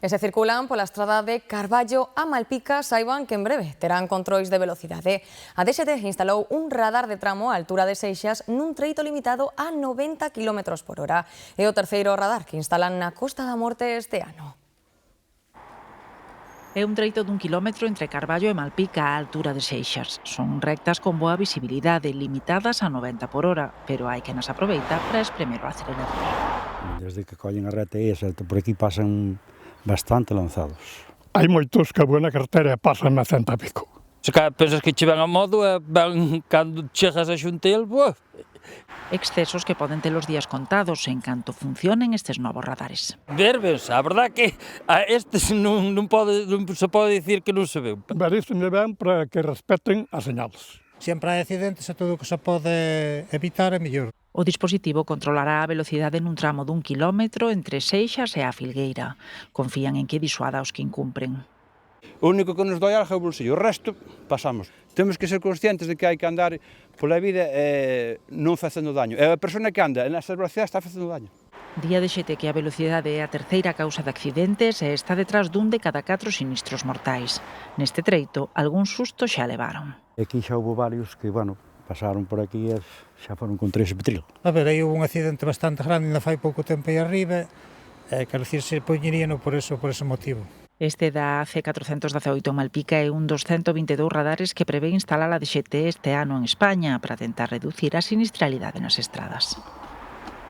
E se circulan pola estrada de Carballo a Malpica, saiban que en breve terán controis de velocidade. A DXT instalou un radar de tramo á altura de Seixas nun treito limitado a 90 km/h. É o terceiro radar que instalan na Costa da Morte este ano. É un treito dun quilómetro entre Carballo e Malpica á altura de Seixas. Son rectas con boa visibilidade, limitadas a 90 por hora, pero hai que nas aproveita para espremer o acelerador. Desde que collen a reta esa, por aquí pasan bastante lanzados. Hai moitos que a buena cartera pasan a 100 e pico. Se cá pensas que che ven a modo, cando chegas a xuntel, Excesos que poden ter os días contados en canto funcionen estes novos radares. Verbense, a verdad que a estes non se pode dicir que non se ven. Veríseme ben para que respeten as señales. Sempre hai accidentes e todo o que se pode evitar é mellor. O dispositivo controlará a velocidade nun tramo dun quilómetro entre Seixas e a Filgueira. Confían en que disuada os que incumpren. O único que nos dói algo é o bolsillo, o resto pasamos. Temos que ser conscientes de que hai que andar pola vida non facendo daño. E a persona que anda nesa velocidade está facendo daño. Día de xete que a velocidade é a terceira causa de accidentes e está detrás dun de cada 4 sinistros mortais. Neste treito, algún susto xa levaron. Aquí xa houve varios que, pasaron por aquí e xa foron con 3 petril. A ver, aí houve un accidente bastante grande, ainda fai pouco tempo aí arriba, quero dicir, se poñerían por ese motivo. Este da C418 en Malpica é un dos 122 radares que prevé instalar a DXT este ano en España para tentar reducir a sinistralidade nas estradas.